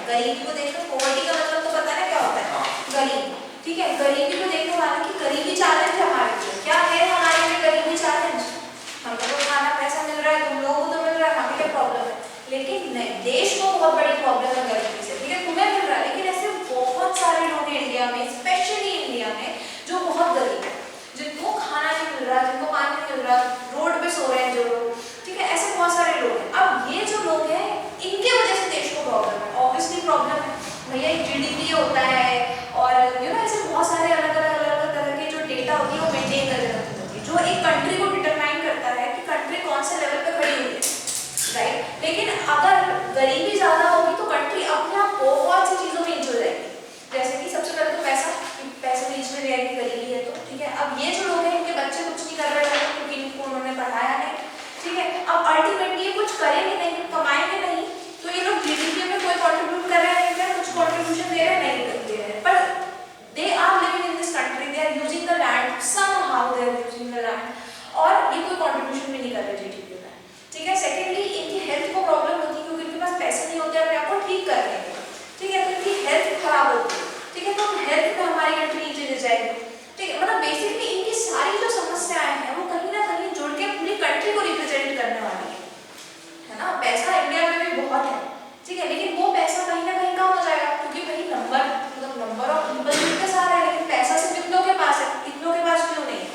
गरीबी को देख लो, पॉवर्टी का मतलब तो पता है क्या होता है, गरीब, ठीक है। गरीबी को देखने वाले की गरीबी चैलेंज है हमारे लिए, क्या है हमारे लिए गरीबी चैलेंज, हमको तो खाना पैसा मिल रहा है, तुम लोगों को तो मिल रहा है, हमें क्या प्रॉब्लम है, लेकिन नहीं, देश को बहुत बड़ी प्रॉब्लम है गरीबी से, ठीक है। तुम्हें मिल रहा है, लेकिन ऐसे बहुत सारे लोग हैं इंडिया में, स्पेशली इंडिया में, जो बहुत गरीब है, जिनको खाना नहीं मिल रहा, जिनको पानी नहीं मिल रहा, रोड पे सो रहे हैं जो लोग, ठीक है। ऐसे बहुत सारे लोग हैं। अब ये जो लोग हैं, इनके वजह से देश को प्रॉब्लम है, ऑब्वियसली प्रॉब्लम है भैया। GDP होता है और ऐसे बहुत सारे अलग अलग तरह के जो डेटा होती है वो मेंटेन करके रखनी होती है, जो एक कंट्री को डिटरमाइन करता है कि कंट्री कौन से लेवल पे खड़ी हुई है, राइट। लेकिन अगर गरीबी ज्यादा होगी तो कंट्री अपने आप बहुत सी चीजों में इंजो जाएगी, जैसे कि सबसे पहले तो पैसे बीच में रहेगी, गरीबी है तो, ठीक है। अब ये जो लोग हैं, इनके बच्चे कुछ नहीं कर रहे हैं क्योंकि इनको उन्होंने पढ़ाया नहीं, ठीक है। अब अल्टीमेटली ये कुछ करेंगे नहीं, कमाएंगे नहीं, तो ये लोग GDP में कोई कंट्रीब्यूट कर रहे हैं, कुछ कंट्रीब्यूशन दे रहे हैं, नहीं दे रहे हैं, पर they are living in this country, they are using the land, somehow they are using the land, और ये कोई कंट्रीब्यूशन भी नहीं कर रहे GDP में, ठीक है। सेकेंडली, इनकी हेल्थ को प्रॉब्लम होती है क्योंकि इनके पास पैसे नहीं होते अपने आप को ठीक करने के, ठीक है। तो इनकी हेल्थ खराब होती है, ठीक है। तो हेल्थ में हमारी कंट्री नीचे गिर जाएगी, ठीक है। मतलब बेसिकली इनकी सारी जो समस्याएं हैं वो कहीं ना कहीं जुड़ के पूरी कंट्री को रिप्रेजेंट करने वाली है ना। पैसा इंडिया में भी बहुत है, ठीक है, लेकिन वो पैसा कहीं ना कहीं कम हो जाएगा क्योंकि भाई नंबर ऑफ पीपल इतने सारे हैं, लेकिन पैसा सिर्फ कितनों के पास है, कितनों के पास क्यों नहीं है।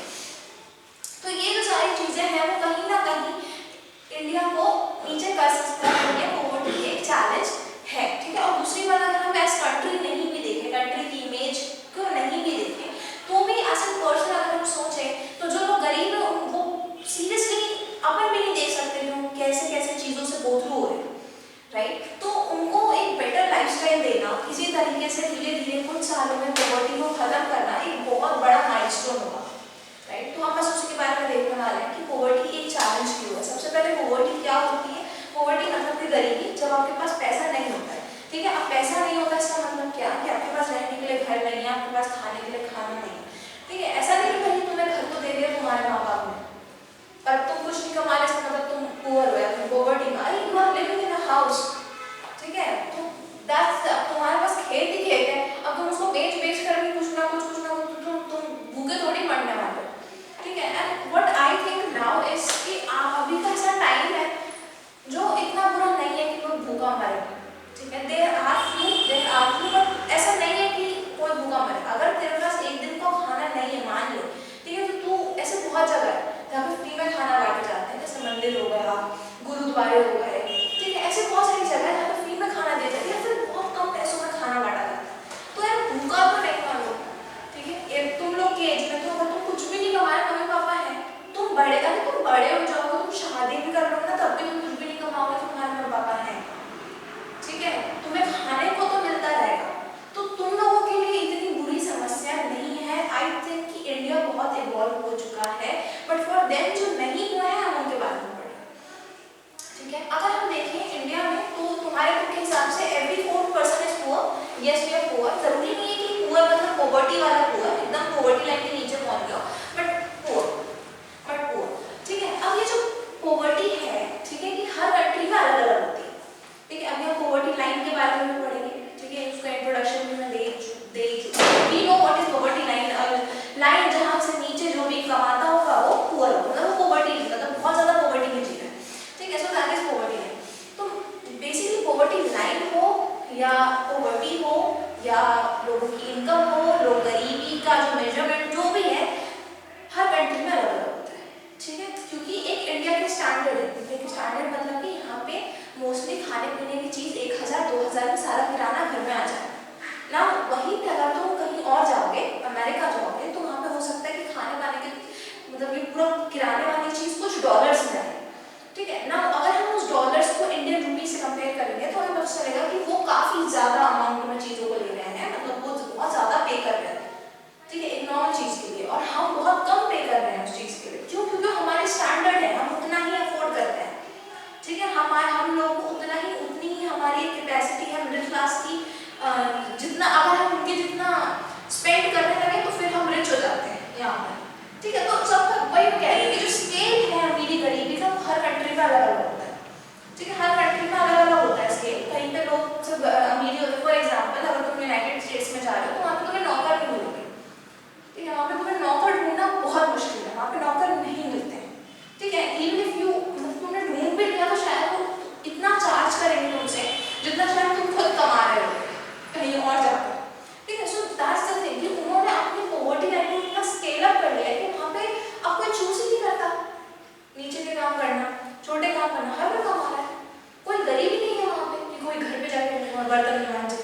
तो ये जो सारी चीजें हैं वो कहीं ना कहीं इंडिया को नीचे कर सकता है, पॉवर्टी एक चैलेंज है, ठीक है। और दूसरी बात, अगर हम एज कंट्री नहीं भी देखें, कंट्री की इमेज को नहीं भी देखें, तो भी एज ए पर्सन अगर हम सोचें तो जो लोग गरीब है उनको सीरियसली अपन भी नहीं देख सकते जो कैसे कैसे चीजों से गो थ्रू हो रहे हैं, राइट। तो उनको एक बेटर लाइफस्टाइल देना, किसी तरीके से धीरे धीरे कुछ सालों में पॉवर्टी को खत्म करना एक बहुत बड़ा माइलस्टोन होगा, राइट। तो हम बस उसी के बारे में देखने वाले हैं कि पॉवर्टी एक चैलेंज क्यों है। सबसे पहले पॉवर्टी क्या होती है, पॉवर्टी मतलब कि गरीबी, जब आपके पास पैसा नहीं होता है, ठीक है। अब पैसा नहीं होता इसका मतलब क्या, कि आपके पास रहने के लिए घर नहीं है, आपके पास खाने के लिए खाना नहीं है, ठीक है। ऐसा नहीं कि तुम्हें घर तो दे दिया तुम्हारे माँ बाप ने, पर तुम कुछ नहीं कमा रहे, इसका मतलब तुम पुअर हो या तुम पॉवर्टी में, अरे you are living in a house, ठीक है। तो दैट्स, तुम्हारे पास खेत ही खेत है, अब तुम उसको बेच कर भी कुछ ना कुछ तुम भूखे थोड़ी मरने वाले, ठीक है। And what I think now is कि अभी का ऐसा टाइम है जो इतना बुरा नहीं है कि लोग भूखा मरेंगे, ठीक है। देयर आर फ्यू, बट ऐसा नहीं है कि कोई भूखा मरे। अगर तेरे पास एक दिन का खाना नहीं है, मान लो, ठीक है, तो तू ऐसे बहुत जगह है जहाँ पे फ्री में खाना बांटे जाते हैं, जैसे मंदिर हो गया, गुरुद्वारे हो गए, ठीक है। ऐसे बहुत सारी जगह है जहाँ पे फ्री में खाना दिया जाता है या फिर बहुत कम पैसों में खाना बांटा जाता है, तो यार भूखा तो नहीं मानो, ठीक है। तुम लोग की एज में तो अगर तुम कुछ भी नहीं कमा रहे, मम्मी पापा है, तुम बड़े हो जाओगे, तुम शादी भी कर लो ना, तब भी तुम कुछ भी नहीं कमाओगे, तुम्हारे मम्मी पापा है, ठीक है। तुम्हें खाने को तो मिलता रहेगा, तो तुम लोगों के लिए इतनी बुरी समस्या नहीं है। आई थिंक कि इंडिया बहुत इवॉल्व हो चुका है, बट फॉर देम जो नहीं हुआ है हम उनके बारे में पढ़ें, ठीक है। अगर हम देखें इंडिया में तो तुम्हारे बुक के हिसाब से every 4th person is poor, yes we are poor. जरूरी नहीं है कि पुअर मतलब पॉवर्टी वाला पुअर, एकदम पॉवर्टी लाइन के नीचे पहुंच गया, बट पुअर, ठीक है। अब ये जो पॉवर्टी है, ठीक है, कि हर कंट्री में अलग अलग होती है, ठीक है। अभी हम पॉवर्टी लाइन के बारे में पढ़ेंगे, ठीक है। उसका इंट्रोडक्शन भी मैं दे we know what is poverty line, line जहां से नीचे जो भी कमाता होगा वो पुअर होगा, मतलब वो पॉवर्टी मतलब बहुत ज्यादा पॉवर्टी में जी रहा है, ठीक है। So that is poverty line. तो बेसिकली पॉवर्टी लाइन हो या पॉवर्टी हो या लोगों की इनकम हो, लोग गरीबी का जो मेजरमेंट जो भी है हर कंट्री में अलग अलग होता है, ठीक है। क्योंकि एक इंडिया के स्टैंडर्ड है, इंडिया के स्टैंडर्ड मतलब कि यहाँ पे मोस्टली खाने पीने की चीज 1000-2000 में सारा किराना घर में आ जाए ना। वहीं पे अगर तुम कहीं और जाओगे, अमेरिका जाओगे, तो वहाँ पे हो सकता है कि खाने पाने के मतलब ये पूरा किराने वाली चीज कुछ डॉलर्स में है, ठीक है ना। अगर हम उस डॉलर्स को इंडियन रूपी से कंपेयर करेंगे तो हमें पता चलेगा कि वो काफी ज्यादा अमाउंट में चीजों को ले रहे हैं, मतलब वो बहुत ज्यादा पे कर रहे हैं, ठीक है, एक नॉर्मल चीज के लिए, और हम बहुत कम पे कर रहे हैं उस चीज के लिए। क्यों? क्योंकि हमारे स्टैंडर्ड है, हम उतना ही अफोर्ड करते हैं, ठीक है। हम लोग उतनी ही हमारी कैपेसिटी है मिडिल क्लास की, जितना अगर हम उनके जितना स्पेंड करने लगे तो फिर हम रिच हो जाते हैं यहाँ पर, ठीक है। तो सब वही कह रही है कि जो स्केल है अमीरी गरीबी का हर कंट्री में अलग अलग होता है, ठीक है। हर कंट्री में अलग अलग होता है स्केल। कहीं पे लोग सब अमीरी हो स्टेट्स में जा रहे हो तो वहाँ पे तुम्हें नौकर नहीं मिलेंगे, ठीक है, वहाँ पे तुम्हें नौकर ढूंढना बहुत मुश्किल है, वहाँ पे नौकर नहीं मिलते हैं, ठीक है। इवन इफ यू तुमने ढूंढ भी लिया तो शायद वो इतना चार्ज करेंगे तुमसे जितना शायद तुम खुद कमा रहे हो कहीं और जाकर, ठीक है। सो दैट्स द थिंग कि उन्होंने अपनी पॉवर्टी लाइन को इतना स्केल अप कर लिया कि वहाँ पे अब कोई चूज ही नहीं करता नीचे के काम करना, छोटे काम करना, हर कोई कमा रहा है, कोई गरीब ही नहीं है वहाँ पे कि कोई घर पे जाके बर्तन मांजे,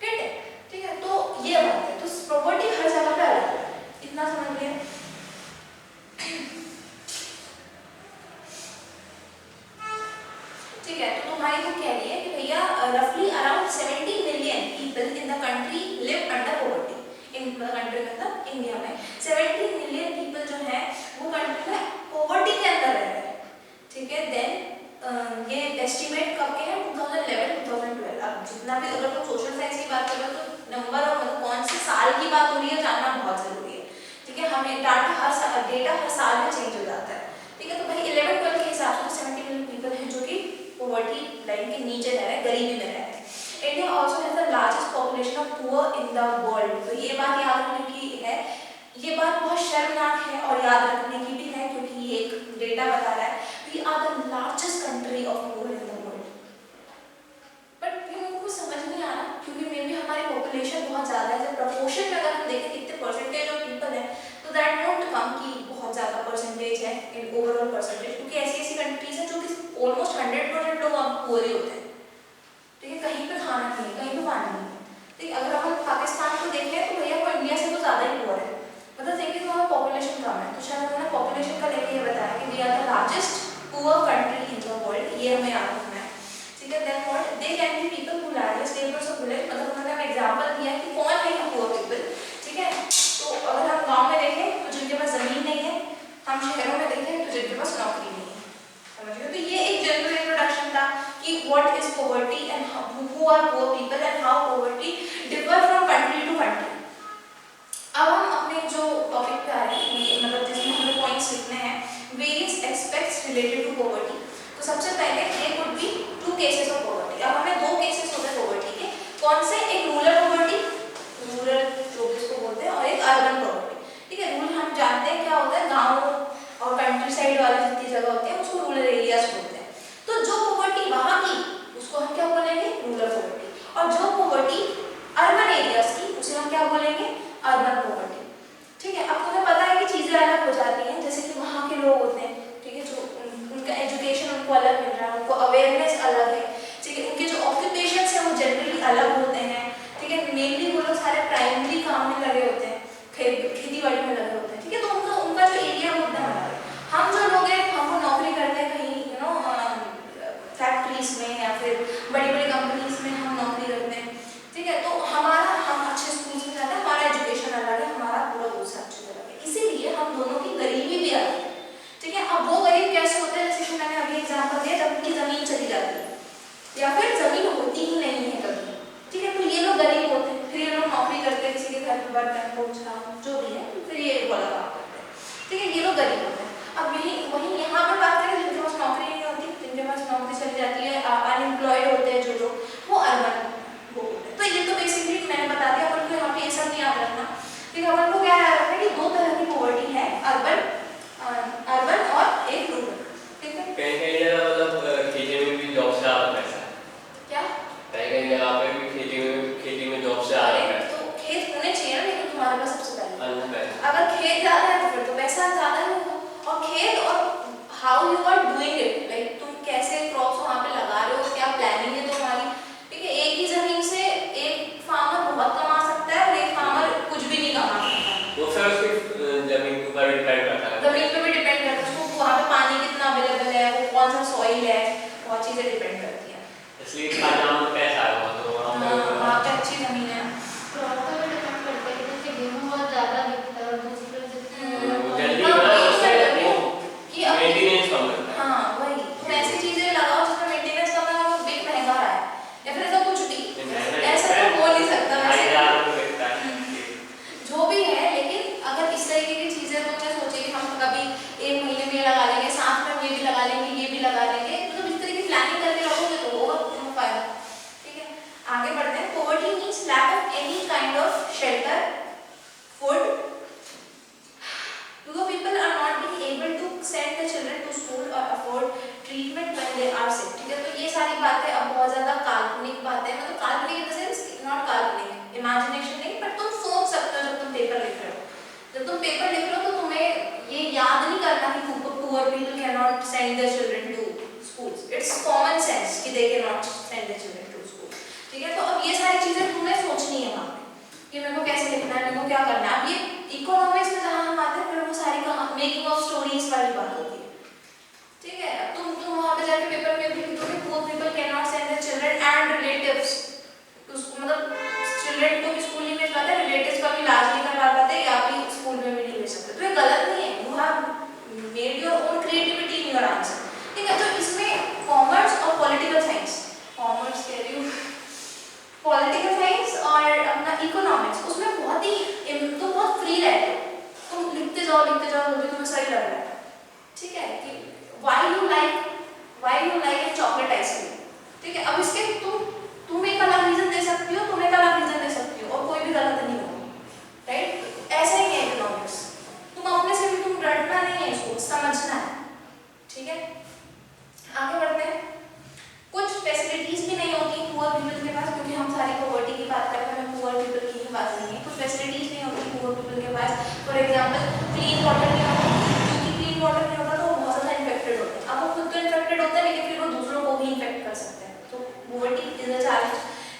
ठीक है। तो ये बात है, तो प्रॉपर्टी हर जगह पे अलग है, इतना समझ लिया। ठीक है, तो तुम्हारी वो कह रही है कि भैया रफली around 70 million people in the country live under poverty, in the country मतलब इंडिया में 70 मिलियन पीपल जो है वो कंट्री में पॉवर्टी के अंदर रह रहे हैं, ठीक है। देन ये एस्टिमेट कब के हैं 2011-2012। अब जितना भी अगर तुम सोशल साइंस की बात करो तो नंबर और मतलब कौन से साल की बात हो रही है जानना बहुत जरूरी है, ठीक है। हमें डेटा हर साल में चेंज हो जाता है, ठीक है। तो भाई 11-12 के हिसाब से 70 मिलियन पीपल हैं जो कि पॉवर्टी लाइन के नीचे रह रहे हैं, गरीबी में रह रहे हैं। India also has the largest population of poor in the world. तो ये बात याद रखने की है, ये बात बहुत शर्मनाक है और याद रखने की भी है क्योंकि ये एक डेटा बता रहा है we are the largest country of poor in the world. But फिर उनको समझ नहीं आ रहा क्योंकि मे बी हमारी पॉपुलेशन बहुत ज़्यादा है, जब प्रपोर्शन में अगर हम देखें कितने परसेंटेज ऑफ पीपल है तो दैट वोंट कम की बहुत ज़्यादा परसेंटेज है इन ओवरऑल परसेंटेज, क्योंकि ऐसी ऐसी कंट्रीज हैं जो कि ऑलमोस्ट 100% लोग पुअर ही होते हैं, ठीक है। कहीं पे खाना नहीं है, कहीं पे पानी नहीं है, ठीक है। अगर हम पाकिस्तान को देखें तो भैया वो इंडिया से तो ज़्यादा ही पुअर है, मतलब देखिए तो हमारा पॉपुलेशन कम है, तो शायद उन्होंने पॉपुलेशन का लेके ये बताया कि we are the largest poor country in the world, ये हमें याद रखना है, ठीक है। Then what they can be people who largest neighbours of village, मतलब उन्होंने हमें एग्जांपल दिया कि कौन है ये पुअर पीपल, ठीक है। तो अगर हम गाँव में देखें तो जिनके पास ज़मीन नहीं है, हम शहरों में देखें तो जिनके पास नौकरी नहीं है, समझ गए। तो ये एक जनरल इंट्रोडक्शन था कि what is poverty and who are poor people and how poverty differ from country to country. अब हम अपने जो टॉपिक पे आ रहे हैं, मतलब जिसमें हमें पॉइंट्स लिखने हैं various aspects related to poverty. तो सबसे पहले there could be 2 cases of poverty. अब हमें 2 केसेस होते हैं पॉवर्टी के, कौन से, एक रूरल पॉवर्टी, रूरल जो इसको बोलते हैं, और एक अर्बन पॉवर्टी, ठीक है। रूरल हम जानते हैं क्या होता है, गाँव और कंट्री साइड वाले जितनी जगह होती है उसको रूरल एरियाज बोलते हैं। तो जो पॉवर्टी वहाँ की उसको हम क्या बोलेंगे, रूरल पॉवर्टी, और जो पॉवर्टी अर्बन एरियाज की उसे हम क्या बोलेंगे, अर्बन पॉवर्टी, ठीक है। अब तुम्हें पता है कि चीज़ें अलग हो जाती हैं, जैसे कि वहाँ के लोग होते हैं, ठीक है, जो उनका एजुकेशन उनको अलग मिल रहा है, उनको अवेयरनेस अलग है, ठीक है। उनके जो ऑक्यूपेशंस हैं वो जनरली अलग होते हैं, ठीक है। मेनली वो लोग सारे प्राइमरी काम में लगे होते हैं, खेती बाड़ी में लगे होते हैं, ठीक है। तो उनका जो एरिया वो उतना अलग है। हम जो लोग हैं हम वो नौकरी करते हैं कहीं फैक्ट्रीज में या फिर बड़ी बड़ी कंपनीज में हम नौकरी करते हैं, ठीक है। तो हम अच्छे स्कूल्स में जाते हैं, हमारा एजुकेशन अलग है, हमारा पूरा दूसरा अच्छे अलग है, इसीलिए हम दोनों की गरीबी भी अलग है, ठीक है। अब वो गरीब कैसे होते हैं, जैसे कि मैंने अभी एग्जाम्पल दिया, जब उनकी जमीन चली जाती है या फिर जमीन होती ही नहीं है कभी, ठीक है। तो ये लोग गरीब होते हैं, फिर ये लोग नौकरी करते हैं किसी के घर में, बर्तन पोछा जो भी है, फिर ये वाला काम करते हैं, ठीक है। ये लोग गरीब होते हैं। अब वहीं यहाँ पर बात करें जिनके पास नौकरी नहीं होती, जिनके पास नौकरी चली जाती है, अनएम्प्लॉयड होते हैं जो लोग, वो अर्बन वो होते हैं। तो ये तो बेसिकली मैंने बता दिया, अपन को यहाँ पे ये सब नहीं याद रखना, ठीक है। अपन को क्या याद रखना है कि 2 तरह की पॉवर्टी है, अर्बन और एक रूरल, ठीक है। कहीं जगह मतलब खेती में भी जॉब से आ रहा पैसा, क्या कहीं जगह पे भी खेती में जॉब से आ रहा है, तो खेत होने चाहिए ना, लेकिन तुम्हारे पास सबसे पहले पैसा, अगर खेत ज़्यादा है तो फिर तो पैसा ज़्यादा ही होगा। और खेत और how you are doing it, like तुम कैसे क्रॉप्स वहाँ पे लगा रहे हो, क्या प्लानिंग है तुम्हारी, ठीक है। एक ही जमीन से एक फार्मर बहुत कमा सकता है और एक फार्मर कुछ भी नहीं कमा सकता, वो सर उसकी जमीन के ऊपर डिपेंड करता है, जमीन पे भी डिपेंड करता है, उसको वहाँ पे पानी कितना अवेलेबल है, वो कौन सा सॉइल है, बहुत चीज़ें डिपेंड करती हैं, इसलिए खाना में पैसा है वहाँ, तो वहाँ पे अच्छी ज़मीन है। मेंटेनेंस कम करता है, हाँ वही, तुम ऐसी चीजें लगाओ जिसमें मेंटेनेंस कम है और बिक महंगा रहा है, या फिर ऐसा कुछ भी, ऐसा तो हो नहीं सकता वैसे, जो भी है। लेकिन अगर इस तरीके की चीजें तुमने सोची कि हम कभी 1 महीने में ये लगा लेंगे, साथ में ये भी लगा लेंगे, ये भी लगा लेंगे, मतलब इस तरह की प्लानिंग करके रखोगे तो होगा तुम्हें फायदा, ठीक है। आगे बढ़ते हैं। Poverty poverty means lack of any kind of shelter, food. Because people are not being able to send the children to school or afford treatment when they are sick. ठीक है, तो ये सारी बातें अब बहुत ज़्यादा काल्पनिक बातें, मतलब काल्पनिक इन द सेंस नॉट काल्पनिक, इमेजिनेशन नहीं, पर तुम सोच सकते हो जब तुम पेपर लिख रहे हो। जब तुम पेपर लिख रहे हो तो तुम्हें ये याद नहीं करना कि poor people cannot send their children to schools. It's common sense कि they cannot send their children to school. ठीक है, तो अब ये सारी चीजें तुम्हें सोचनी है वहाँ पे कि मेरे को कैसे लिखना है, मेरे को क्या करना है। अब ये इकोनॉमिक्स में जहाँ हम आते हैं फिर वो सारी मेकिंग ऑफ स्टोरीज वाली बात होती है। ठीक है, अब तुम वहाँ पे जाके पेपर में भी लिखोगे poor people cannot send their children and relatives to school, मतलब चिल्ड्रन को भी स्कूल नहीं भेज पाते, रिलेटिव्स का भी इलाज नहीं करवा पाते, या भी स्कूल में भी नहीं भेज सकते। तो ये गलत नहीं है, you have made your own creativity in your answer. ठीक है, तो इसमें कॉमर्स और पॉलिटिकल साइंस, कॉमर्स कह रही हूँ, पॉलिटिकल साइंस और अपना इकोनॉमिक्स, उसमें बहुत ही तुम बहुत फ्री रहते हो, तुम लिखते जाओ जो भी तुम्हें सही लग रहा है। ठीक है, कि why you like a chocolate ice cream। ठीक है, अब इसके तुम एक अलग रीजन दे सकती हो, तुम एक अलग रीजन दे सकती हो, और कोई भी गलत नहीं होगा, राइट। ऐसा ही है इकोनॉमिक्स, तुम अपने से भी तुम रटना नहीं है, इसको समझना है। ठीक है, आगे बढ़ते हैं। कुछ फैसिलिटीज भी नहीं होती पुअर पीपल के पास, क्योंकि हम सारी पॉवर्टी की बात करते हैं, हमें पुअर पीपल की ही बात नहीं है। कुछ फैसिलिटीज नहीं होती पुअर पीपल के पास, फॉर एग्जाम्पल क्लीन वाटर नहीं होता, क्योंकि क्लीन वाटर नहीं होता तो वो बहुत ज़्यादा इन्फेक्टेड होते हैं। अब वो खुद तो इन्फेक्टेड होते हैं, लेकिन फिर वो दूसरों को भी इन्फेक्ट कर सकते हैं, तो पॉवर्टी इज अ चैलेंज।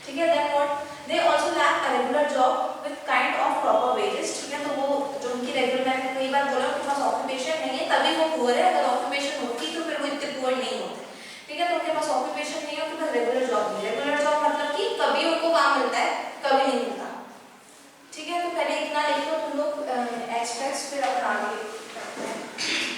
ठीक है, then what, they also lack a regular job with kind of proper wages. ठीक है, तो वो जो उनकी रेगुलर, मैंने कई बार बोला उनके पास ऑक्यूपेशन नहीं है तभी वो पुअर है, अगर ऑक्यूपेशन होती तो फिर वो इतने पुअर नहीं होते। ठीक है, तो उनके पास ऑक्यूपेशन नहीं है, उनके पास रेगुलर जॉब नहीं है। रेगुलर जॉब मतलब कि कभी उनको काम मिलता है, कभी नहीं मिलता। ठीक है, तो पहले इतना लिख लो तुम लोग एस्पेक्ट्स, फिर अपन आगे बढ़ते हैं।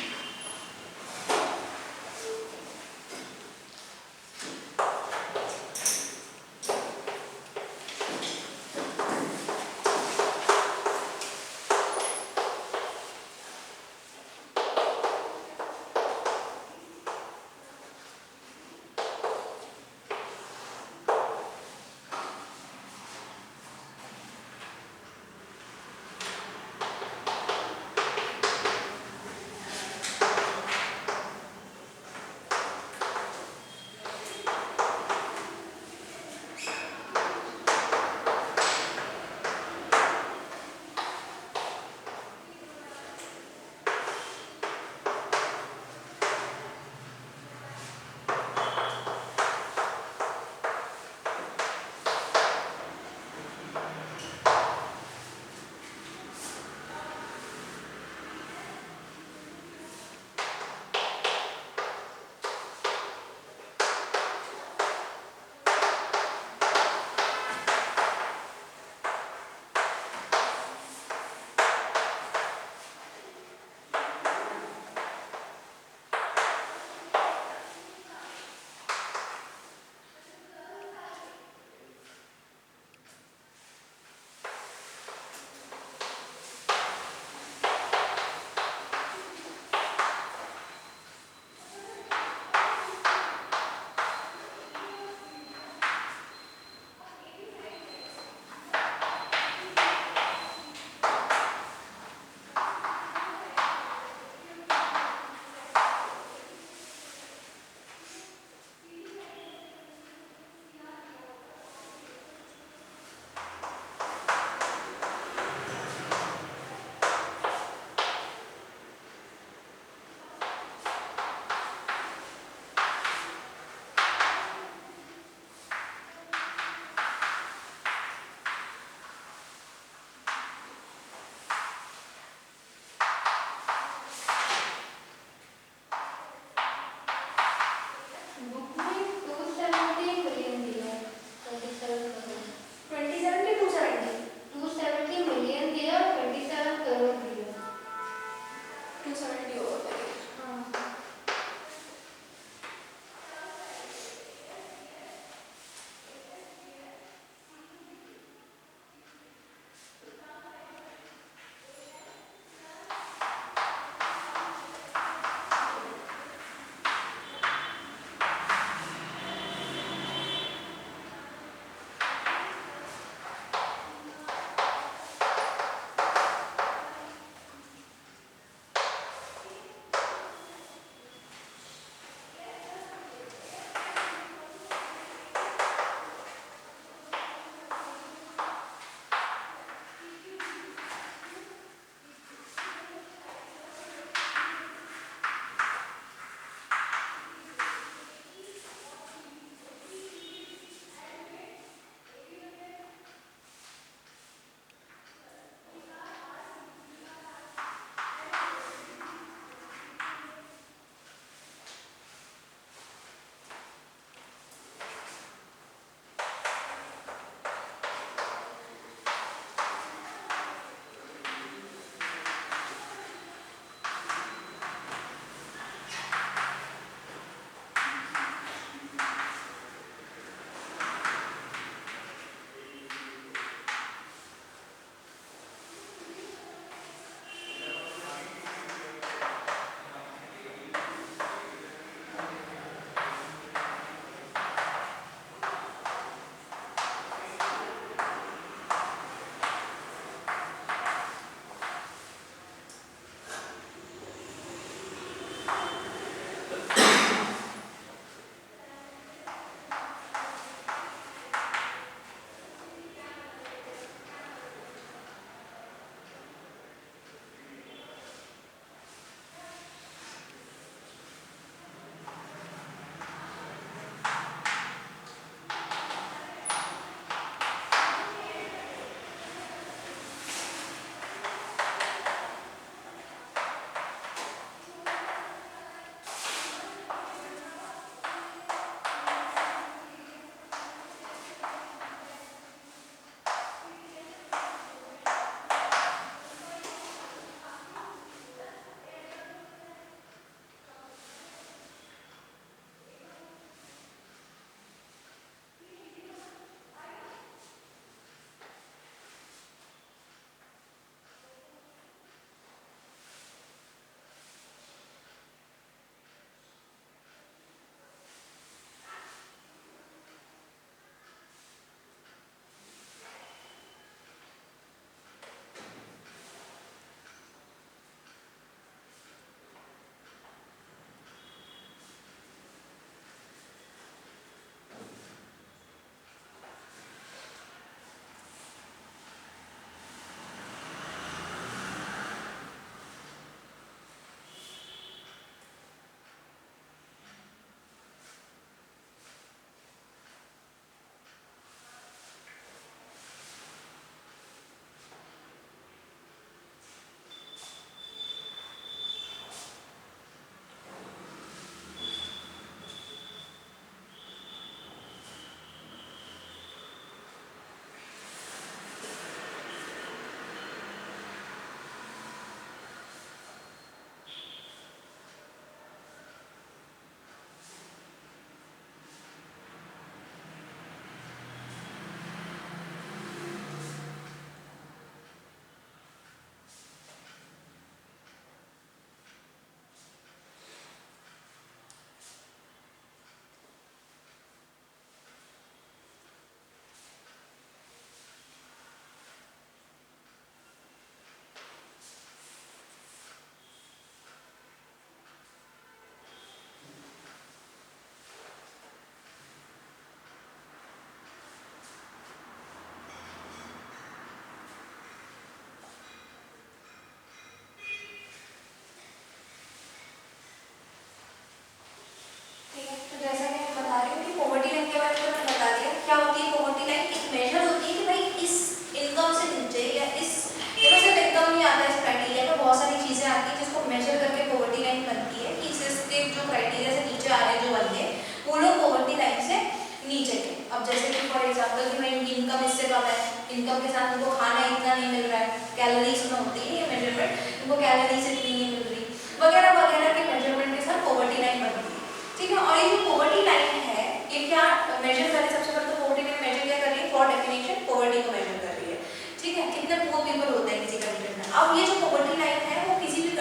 इनकम के साथ उनको खाना इतना नहीं मिल रहा है, कैलोरीज में होती है ये मेजरमेंट, उनको कैलोरीज इतनी नहीं मिल रही, वगैरह वगैरह के मेजरमेंट के साथ पॉवर्टी लाइन बनती है। ठीक है, और ये जो पॉवर्टी लाइन है ये क्या मेजर कर रही है? सबसे पहले तो पॉवर्टी लाइन मेजर क्या कर रही है? फॉर डेफिनेशन पॉवर्टी को मेजर कर रही है। ठीक है, कितने पुअर पीपल होते हैं किसी कंट्री में। अब ये जो पॉवर्टी लाइन है वो किसी भी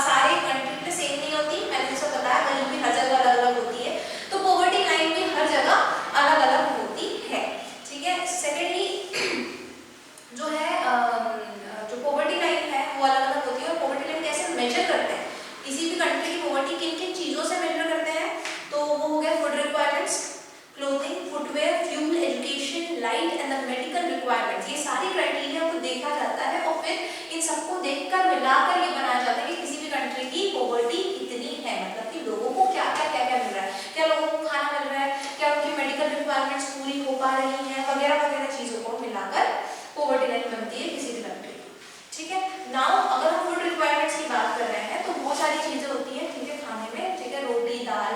सारे कंट्री में सेम नहीं होती, मैंने जैसा बताया कहीं भी हर जगह अलग अलग होती है, तो पॉवर्टी लाइन भी हर जगह अलग अलग होती है। ठीक है, सेकेंडली जो है जो पॉवर्टी लाइन है वो अलग अलग होती है, और पॉवर्टी लाइन कैसे मेजर करते हैं, किसी भी कंट्री की पॉवर्टी किन किन चीजों से मेजर करते हैं, तो वो हो गया food requirements, clothing, footwear, fuel, education, light and the medical requirements, ये सारी क्राइटेरिया को देखा जाता है और फिर इन सबको देखकर मिलाकर ये बनाया जाता है कि किसी भी कंट्री की पॉवर्टी कितनी है, मतलब कि लोगों को क्या मिल रहा है, क्या लोगों को खाना मिल रहा है, क्या उनकी मेडिकल रिक्वायरमेंट्स पूरी हो पा रही हैं, वगैरह वगैरह चीजों को मिलाकर पॉवर्टी लाइन बनती है किसी भी कंट्री की। ठीक है, नाउ अगर हम फूड रिक्वायरमेंट्स की बात कर रहे हैं तो बहुत सारी चीजें होती हैं, ठीक है, खाने में, ठीक है, रोटी, दाल,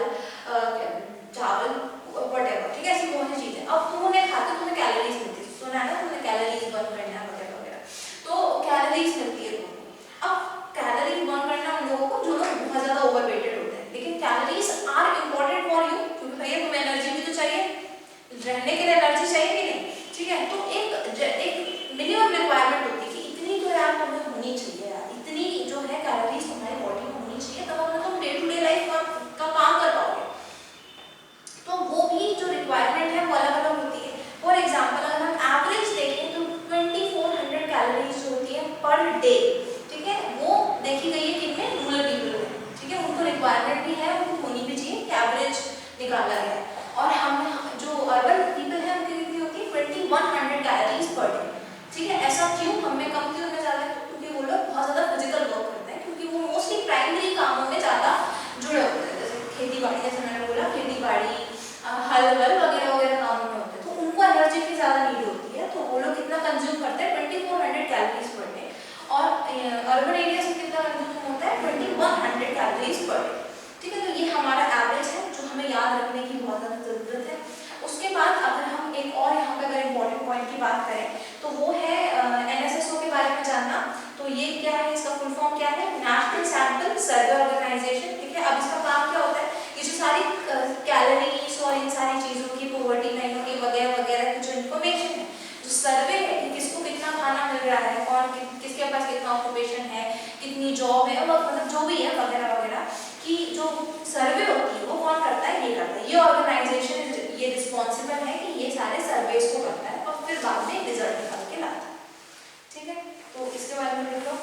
चावल, व्हाटएवर, ठीक है, ऐसी बहुत सी चीजें। अब तुम उन्हें खाते, तुम्हें कैलोरीज मिलती है, सुना है ना तुमने, कैलोरीज बर्न करना वगैरह वगैरह, तो कैलोरीज मिलती है तुमको। अब कैलोरीज बर्न करना उन लोगों को जो लोग बहुत ज्यादा ओवरवेटेड होते हैं, लेकिन calories are important for you, क्योंकि भैया तुम्हें एनर्जी भी तो चाहिए, रहने के लिए एनर्जी चाहिए कि नहीं, ठीक है, तो एक मिनिमम रिक्वायरमेंट होती है कि इतनी तो यार तुम्हें होनी चाहिए यार, इतनी जो है कैलोरीज तुम्हारी बॉडी में होनी चाहिए, तब तुम डे टू डे लाइफ का काम कर पाओगे। तो वो भी जो रिक्वायरमेंट है वो अलग अलग होती है। फॉर एग्जाम्पल अगर हम एवरेज देखें तो 2400 कैलोरीज जो होती है पर डे, ठीक है, वो देखी गई है किनमें? रूरल पीपल में। ठीक है, उनको रिक्वायरमेंट भी है, उनको होनी भी चाहिए, एवरेज निकाला गया है। और हम जो अर्बन पीपल है उनकी कितनी होती है? 2100 कैलोरीज पर डे। ठीक है, ऐसा क्यों? हमें कम क्यों होने ज़्यादा? क्योंकि वो लोग बहुत ज़्यादा फिजिकल वर्क करते हैं, क्योंकि वो मोस्टली प्राइमरी कामों में ज़्यादा जुड़े होते हैं, जैसे खेती बाड़ी, जैसे मैंने बोला खेती बाड़ी, हल वल वगैरह वगैरह कामों में होते हैं, तो उनको एनर्जी की ज़्यादा नीड होती है, तो वो लोग कितना कंज्यूम करते हैं? 2400 कैलोरीज पर डे। और अर्बन एरिया से कितना कंज्यूम होता है? 2100 कैलोरीज पर डे। ठीक है, तो ये हमारा एवरेज है जो हमें याद रखने की बहुत ज़्यादा ज़रूरत है। उसके बाद अगर हम एक और यहाँ पे अगर इम्पोर्टेंट पॉइंट की बात करें तो वो है NSSO के बारे में जानना। तो ये क्या है, इसका फुल फॉर्म क्या है? National sample survey organisation. ठीक है, अब इसका काम क्या होता है? ये जो सारी कैलोरीज और इन सारी चीज़ों की, पॉवर्टी लाइनों की वगैरह वगैरह की जो इन्फॉर्मेशन है, जो सर्वे है कि किसको कितना खाना मिल रहा है, कौन किसके पास कितना ऑक्यूपेशन है, कितनी जॉब है, मतलब जो भी है वगैरह वगैरह की जो सर्वे होती है वो कौन करता है? ये करता है, ये ऑर्गेनाइजेशन ये रिस्पॉन्सिबल है कि ये सारे सर्वेस को करता है और फिर बाद में रिजल्ट निकाल के लाता है। ठीक है, तो इसके बारे में देख लो।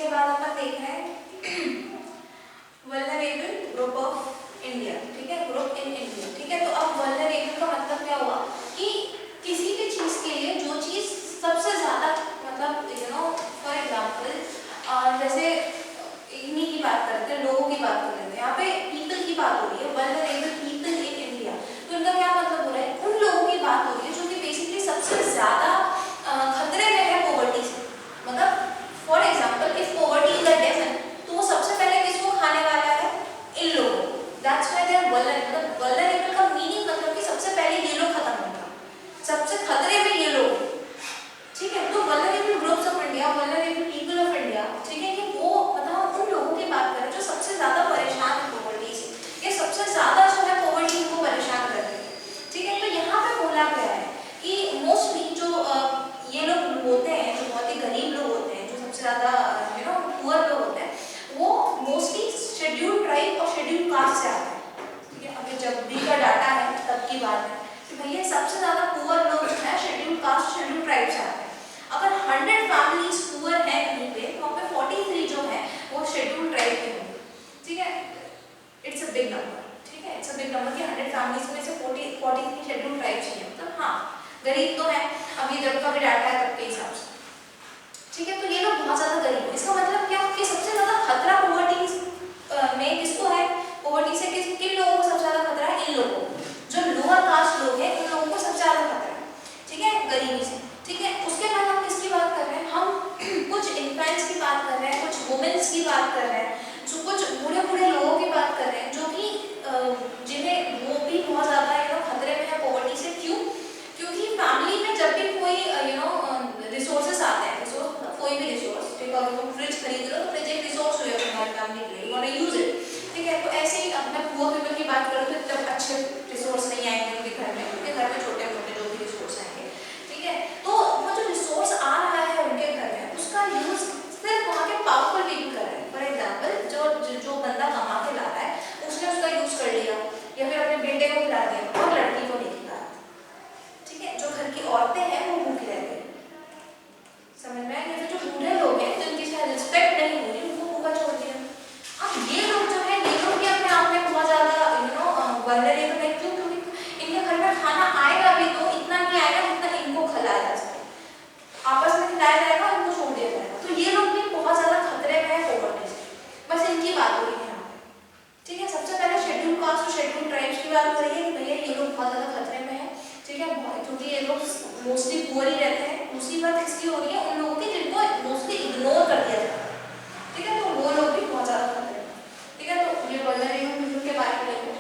इसके बाद अपन देख रहे हैं वल्नरेबल ग्रुप ऑफ इंडिया, ठीक है, ग्रुप इन इंडिया, ठीक है। तो अब वल्नरेबल का मतलब क्या हुआ कि किसी भी चीज के लिए जो चीज सबसे ज्यादा मतलब फॉर एग्जांपल जैसे इन्हीं की बात करते हैं, लोगों की बात कर लेते हैं, यहाँ पे पीपल की बात हो रही है, वल्नरेबल पीपल इन इंडिया। तो इनका क्या मतलब हो रहा है, उन लोगों की बात हो रही है जो कि बेसिकली सबसे ज्यादा खतरे में है पॉवर्टी से। मतलब for example if poverty is a demon, तो वो सबसे पहले किसको खाने वाला है, इन लोगों को। That's why they are vulnerable. Vulnerable का मीनिंग मतलब कि सबसे पहले ये लोग खत्म होगा, सबसे खतरे में ये लोग, ठीक है। तो vulnerable groups of India, vulnerable people of India, ठीक है, ये वो मतलब उन लोगों की बात करें जो सबसे ज्यादा परेशान है पॉवर्टी से, ये सबसे ज्यादा जो है पॉवर्टी इनको परेशान कर रही है, ठीक है। तो यहाँ पे बोला गया है कि मोस्टली जो ये लोग होते हैं, जो बहुत ही गरीब लोग होते हैं, जो सबसे ज्यादा पुअर लोग होते हैं, वो मोस्टली शेड्यूल ट्राइब और शेड्यूल कास्ट से आते हैं, ठीक है। अभी जब भी का डाटा है तब की बात है कि भैया सबसे ज्यादा पुअर लोग जो है शेड्यूल कास्ट शेड्यूल ट्राइब से आते हैं। अगर 100 फैमिलीज पुअर है कहीं पे, तो वहाँ पे 43 जो है वो शेड्यूल ट्राइब के होंगे, ठीक है। इट्स अ बिग नंबर, ठीक है, इट्स अ बिग नंबर कि 100 फैमिलीज में से 43 शेड्यूल ट्राइब चाहिए, मतलब हाँ गरीब तो है, अभी जब का भी डाटा है तब के हिसाब से, ठीक है। तो ये लोग बहुत ज्यादा गरीब है। इसका मतलब क्या कि सबसे ज्यादा खतरा पॉवर्टी में किसको है, पॉवर्टी से किन लोगों को सबसे ज्यादा खतरा है, इन लोगों को, जो लोअर कास्ट लोग हैं उन लोगों को सबसे ज्यादा खतरा है, ठीक है, गरीबी से, ठीक है। उसके बाद हम किसकी बात कर रहे हैं, हम कुछ इन्फेंट्स की बात कर रहे हैं, कुछ वुमेन्स की बात कर रहे हैं, जो कुछ बूढ़े बूढ़े लोगों की बात कर रहे हैं, जो कि जिन्हें वो भी बहुत ज्यादा खतरे में है पॉवर्टी से। क्यों? क्योंकि फैमिली में जब भी कोई रिसोर्सेस आते हैं, कोई भी रिसोर्स, ठीक है, अगर तुम फ्रिज खरीद रहे हो तो फ्रिज एक रिसोर्स हुआ तुम्हारे फैमिली के लिए, you want to use it, ठीक है। तो ऐसे ही अब मैं पुअर पीपल की बात करूँ तो जब अच्छे रिसोर्स नहीं आएंगे उनके घर में, उनके घर में छोटे मोटे जो भी रिसोर्स आएंगे, ठीक है, तो वो जो रिसोर्स आ रहा है उनके घर में उसका यूज सिर्फ वहाँ के पावरफुल पीपल कर रहे हैं। फॉर एग्जाम्पल जो बंदा कमा के ला रहा है उसने उसका यूज कर लिया, या फिर अपने बेटे को खिला दिया और लड़की को नहीं खिलाया, ठीक है। जो घर की औरतें हैं वो भूखी रह गई, समझ में आया। जो बूढ़े लोग हैं जिनकी शायद रिस्पेक्ट नहीं हो रही उनको भूखा छोड़ दिया। अब ये लोग जो है, ये लोग भी अपने आप में बहुत ज्यादा वल्नरेबल है। क्यों? क्योंकि इनके घर में खाना आएगा भी तो इतना नहीं आएगा जितना इनको खिलाया जा सके, आपस में खिलाया जाएगा, इनको छोड़ दिया जाएगा। तो ये लोग भी बहुत ज्यादा खतरे में है पॉवर्टी से, बस इनकी बात हो रही है यहाँ पे, ठीक है। सबसे पहले शेड्यूल कास्ट और शेड्यूल ट्राइब्स की बात हो रही है कि भैया ये लोग बहुत ज्यादा खतरे में है, ठीक है, क्योंकि ये लोग मोस्टली पुअर ही रहते हैं। दूसरी बात इसकी हो रही है उन लोगों की जिनको मोस्टली इग्नोर कर दिया जाता है, ठीक है, तो वो लोग भी बहुत ज्यादा खतरे में, ठीक है। तो ये वल्नरेबल पीपल के बारे में देखो।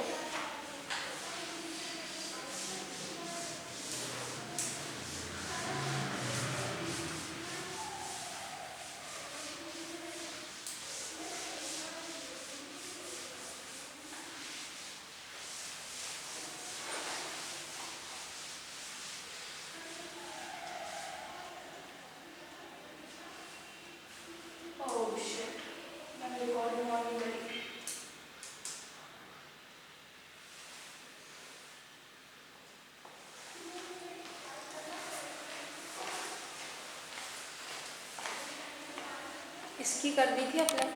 Oh shit, I'm recording already. इसकी कर दी थी अपने